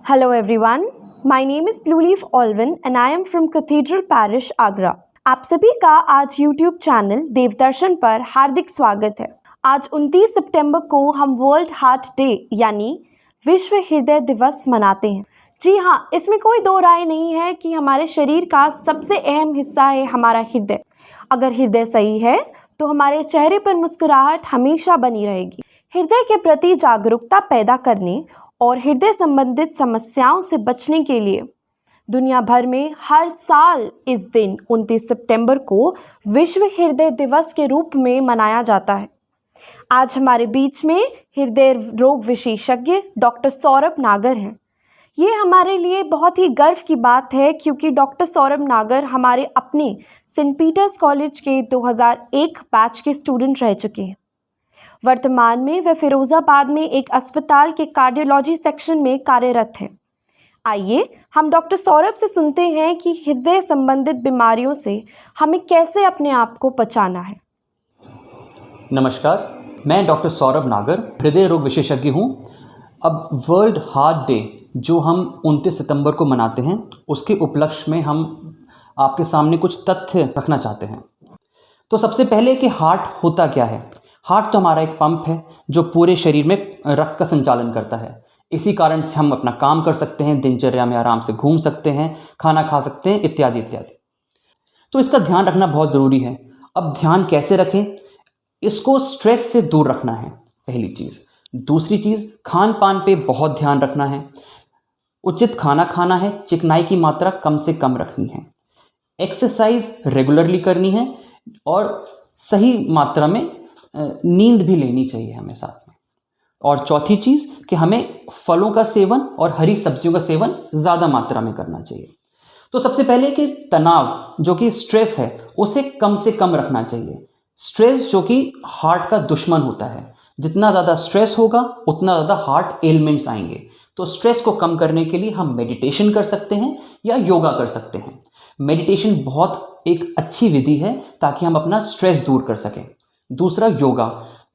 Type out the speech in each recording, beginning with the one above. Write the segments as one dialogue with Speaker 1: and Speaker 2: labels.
Speaker 1: Hello everyone, my name is Blue Leaf Alvin and I am from Cathedral Parish, Agra. आप सभी का आज YouTube channel देवदर्शन पर हार्दिक स्वागत है। आज 29 सितंबर को हम वर्ल्ड हार्ट डे यानी विश्व हृदय दिवस मनाते हैं। जी हाँ, इसमें कोई दो राय नहीं है कि हमारे शरीर का सबसे अहम हिस्सा है हमारा हृदय। अगर हृदय सही है तो हमारे चेहरे पर मुस्कुराहट हमेशा बनी रहेगी। हृदय के प्रति जागरूकता पैदा करने और हृदय संबंधित समस्याओं से बचने के लिए दुनिया भर में हर साल इस दिन 29 सितंबर को विश्व हृदय दिवस के रूप में मनाया जाता है। आज हमारे बीच में हृदय रोग विशेषज्ञ डॉक्टर सौरभ नागर हैं। ये हमारे लिए बहुत ही गर्व की बात है क्योंकि डॉक्टर सौरभ नागर हमारे अपने सेंट पीटर्स कॉलेज के 2001 बैच के स्टूडेंट रह चुके हैं। वर्तमान में वे फिरोजाबाद में एक अस्पताल के कार्डियोलॉजी सेक्शन में कार्यरत हैं। आइए हम डॉक्टर सौरभ से सुनते हैं कि हृदय संबंधित बीमारियों से हमें कैसे अपने आप को बचाना है।
Speaker 2: नमस्कार, मैं डॉक्टर सौरभ नागर हृदय रोग विशेषज्ञ हूँ। अब वर्ल्ड हार्ट डे जो हम 29 सितंबर को मनाते हैं उसके उपलक्ष्य में हम आपके सामने कुछ तथ्य रखना चाहते हैं। तो सबसे पहले कि हार्ट होता क्या है। हार्ट तो हमारा एक पंप है जो पूरे शरीर में रक्त का संचालन करता है। इसी कारण से हम अपना काम कर सकते हैं, दिनचर्या में आराम से घूम सकते हैं, खाना खा सकते हैं, इत्यादि इत्यादि। तो इसका ध्यान रखना बहुत ज़रूरी है। अब ध्यान कैसे रखें? इसको स्ट्रेस से दूर रखना है, पहली चीज़। दूसरी चीज़, खान पान पे बहुत ध्यान रखना है। उचित खाना खाना है, चिकनाई की मात्रा कम से कम रखनी है। एक्सरसाइज रेगुलरली करनी है और सही मात्रा में नींद भी लेनी चाहिए हमें साथ में। और चौथी चीज़ कि हमें फलों का सेवन और हरी सब्जियों का सेवन ज़्यादा मात्रा में करना चाहिए। तो सबसे पहले कि तनाव जो कि स्ट्रेस है उसे कम से कम रखना चाहिए। स्ट्रेस जो कि हार्ट का दुश्मन होता है, जितना ज़्यादा स्ट्रेस होगा उतना ज़्यादा हार्ट एलिमेंट्स आएंगे। तो स्ट्रेस को कम करने के लिए हम मेडिटेशन कर सकते हैं या योगा कर सकते हैं। मेडिटेशन बहुत एक अच्छी विधि है ताकि हम अपना स्ट्रेस दूर कर सकें। दूसरा,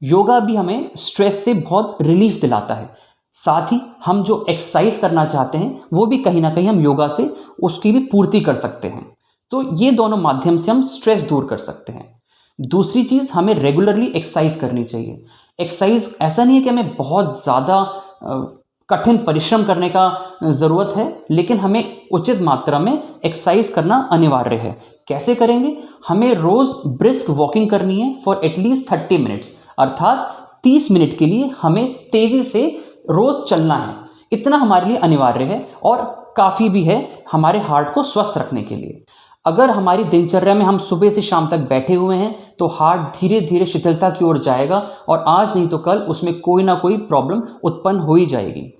Speaker 2: योगा भी हमें स्ट्रेस से बहुत रिलीफ दिलाता है। साथ ही हम जो एक्सरसाइज करना चाहते हैं वो भी कहीं ना कहीं हम योगा से उसकी भी पूर्ति कर सकते हैं। तो ये दोनों माध्यम से हम स्ट्रेस दूर कर सकते हैं। दूसरी चीज़, हमें रेगुलरली एक्सरसाइज करनी चाहिए। एक्सरसाइज ऐसा नहीं है कि हमें बहुत ज़्यादा कठिन परिश्रम करने का ज़रूरत है, लेकिन हमें उचित मात्रा में एक्सरसाइज करना अनिवार्य है। कैसे करेंगे? हमें रोज़ ब्रिस्क वॉकिंग करनी है फॉर एटलीस्ट 30 मिनट्स, अर्थात 30 मिनट के लिए हमें तेज़ी से रोज़ चलना है। इतना हमारे लिए अनिवार्य है और काफ़ी भी है हमारे हार्ट को स्वस्थ रखने के लिए। अगर हमारी दिनचर्या में हम सुबह से शाम तक बैठे हुए हैं तो हार्ट धीरे धीरे शिथिलता की ओर जाएगा और आज नहीं तो कल उसमें कोई ना कोई प्रॉब्लम उत्पन्न हो ही जाएगी।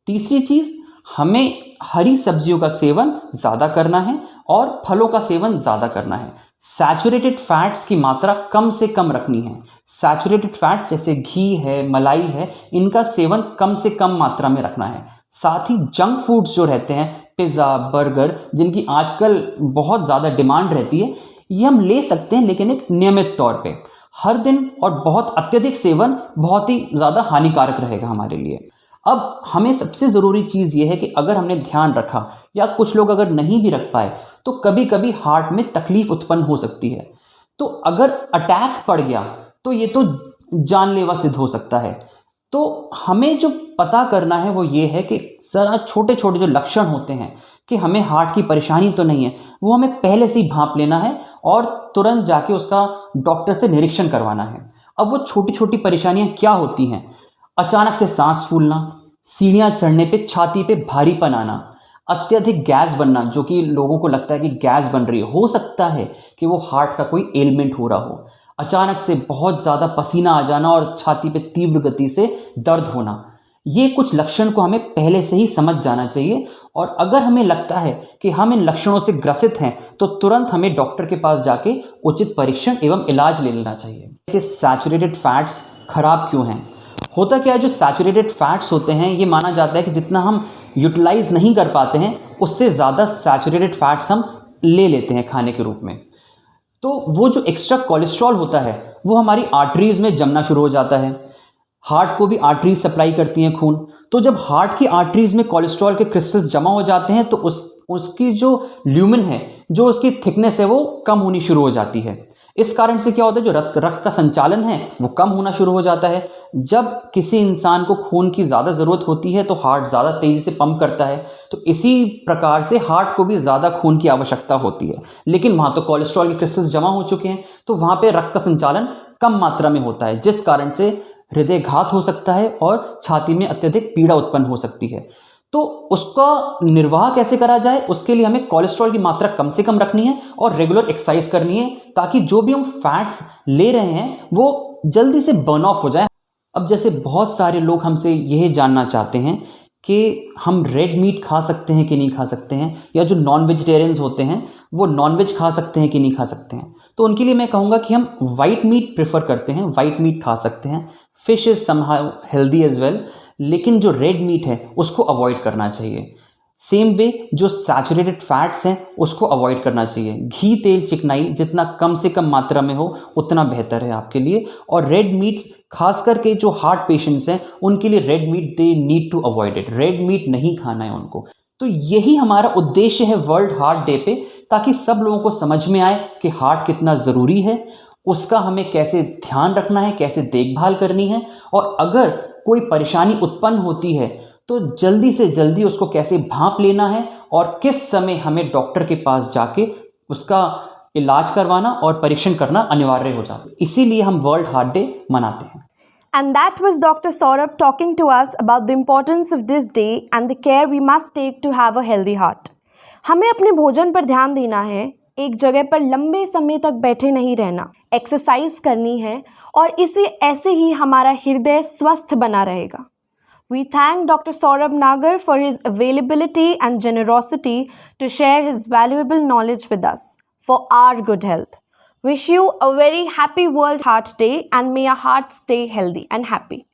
Speaker 2: तीसरी चीज़, हमें हरी सब्जियों का सेवन ज़्यादा करना है और फलों का सेवन ज़्यादा करना है। सैचुरेटेड फैट्स की मात्रा कम से कम रखनी है। सैचुरेटेड फैट्स जैसे घी है, मलाई है, इनका सेवन कम से कम मात्रा में रखना है। साथ ही जंक फूड्स जो रहते हैं, पिज़्ज़ा, बर्गर, जिनकी आजकल बहुत ज़्यादा डिमांड रहती है, ये हम ले सकते हैं लेकिन एक नियमित तौर पे। हर दिन और बहुत अत्यधिक सेवन बहुत ही ज़्यादा हानिकारक रहेगा हमारे लिए। अब हमें सबसे ज़रूरी चीज़ ये है कि अगर हमने ध्यान रखा या कुछ लोग अगर नहीं भी रख पाए तो कभी कभी हार्ट में तकलीफ उत्पन्न हो सकती है। तो अगर अटैक पड़ गया तो ये तो जानलेवा सिद्ध हो सकता है। तो हमें जो पता करना है वो ये है कि ज़रा छोटे छोटे जो लक्षण होते हैं कि हमें हार्ट की परेशानी तो नहीं है, वो हमें पहले से ही भांप लेना है और तुरंत जाके उसका डॉक्टर से निरीक्षण करवाना है। अब वो छोटी छोटी परेशानियां क्या होती हैं? अचानक से सांस फूलना, सीढ़ियाँ चढ़ने पे छाती पे भारीपन आना, अत्यधिक गैस बनना, जो कि लोगों को लगता है कि गैस बन रही हो सकता है कि वो हार्ट का कोई एलिमेंट हो रहा हो। अचानक से बहुत ज़्यादा पसीना आ जाना और छाती पे तीव्र गति से दर्द होना, ये कुछ लक्षण को हमें पहले से ही समझ जाना चाहिए। और अगर हमें लगता है कि हम इन लक्षणों से ग्रसित हैं तो तुरंत हमें डॉक्टर के पास जाके उचित परीक्षण एवं इलाज ले लेना चाहिए। कि सैचुरेटेड फैट्स खराब क्यों हैं? होता क्या है, जो सैचुरेटेड फैट्स होते हैं ये माना जाता है कि जितना हम यूटिलाइज नहीं कर पाते हैं उससे ज़्यादा सैचुरेटेड फैट्स हम ले लेते हैं खाने के रूप में। तो वो जो एक्स्ट्रा कोलेस्ट्रॉल होता है वो हमारी आर्टरीज में जमना शुरू हो जाता है। हार्ट को भी आर्टरीज सप्लाई करती हैं खून। तो जब हार्ट की आर्टरीज में कोलेस्ट्रॉल के क्रिस्टल्स जमा हो जाते हैं तो उसकी जो ल्यूमेन है, जो उसकी थिकनेस है, वो कम होनी शुरू हो जाती है। इस कारण से क्या होता है, जो रक्त का संचालन है वो कम होना शुरू हो जाता है। जब किसी इंसान को खून की ज़्यादा ज़रूरत होती है तो हार्ट ज़्यादा तेज़ी से पंप करता है। तो इसी प्रकार से हार्ट को भी ज़्यादा खून की आवश्यकता होती है, लेकिन वहाँ तो कोलेस्ट्रॉल के क्रिस्टल्स जमा हो चुके हैं, तो वहाँ पे रक्त का संचालन कम मात्रा में होता है, जिस कारण से हृदयघात हो सकता है और छाती में अत्यधिक पीड़ा उत्पन्न हो सकती है। तो उसका निर्वाह कैसे करा जाए, उसके लिए हमें कोलेस्ट्रॉल की मात्रा कम से कम रखनी है और रेगुलर एक्सरसाइज करनी है, ताकि जो भी हम फैट्स ले रहे हैं वो जल्दी से बर्न ऑफ हो जाए। अब जैसे बहुत सारे लोग हमसे यह जानना चाहते हैं कि हम रेड मीट खा सकते हैं कि नहीं खा सकते हैं, या जो नॉन वेजिटेरियंस होते हैं वो नॉन वेज खा सकते हैं कि नहीं खा सकते हैं। तो उनके लिए मैं कहूँगा कि हम वाइट मीट प्रेफर करते हैं, वाइट मीट खा सकते हैं। Fish is somehow healthy as well, लेकिन जो रेड मीट है उसको अवॉइड करना चाहिए। सेम वे जो सैचुरेटेड फैट्स हैं उसको अवॉइड करना चाहिए। घी, तेल, चिकनाई जितना कम से कम मात्रा में हो उतना बेहतर है आपके लिए। और रेड मीट, खास करके जो हार्ट पेशेंट्स हैं उनके लिए red meat they need to avoid it. Red meat नहीं खाना है उनको। तो यही हमारा उद्देश्य है वर्ल्ड हार्ट डे पे, ताकि सब लोगों को समझ में आए कि हार्ट कितना ज़रूरी है, उसका हमें कैसे ध्यान रखना है, कैसे देखभाल करनी है, और अगर कोई परेशानी उत्पन्न होती है तो जल्दी से जल्दी उसको कैसे भांप लेना है और किस समय हमें डॉक्टर के पास जाके उसका इलाज करवाना और परीक्षण करना अनिवार्य हो जाता है। इसीलिए हम वर्ल्ड हार्ट डे मनाते हैं।
Speaker 1: And that was Dr. Saurabh talking to us about the importance of this day and the care we must take to have a healthy heart. हमें अपने भोजन पर ध्यान देना है, एक जगह पर लंबे समय तक बैठे नहीं रहना, एक्सरसाइज करनी है, और इसे ऐसे ही हमारा हृदय स्वस्थ बना रहेगा। We thank Dr. Saurabh Nagar for his availability and generosity to share his valuable knowledge with us for our good health. Wish you a very happy World Heart Day, and may your heart stay healthy and happy.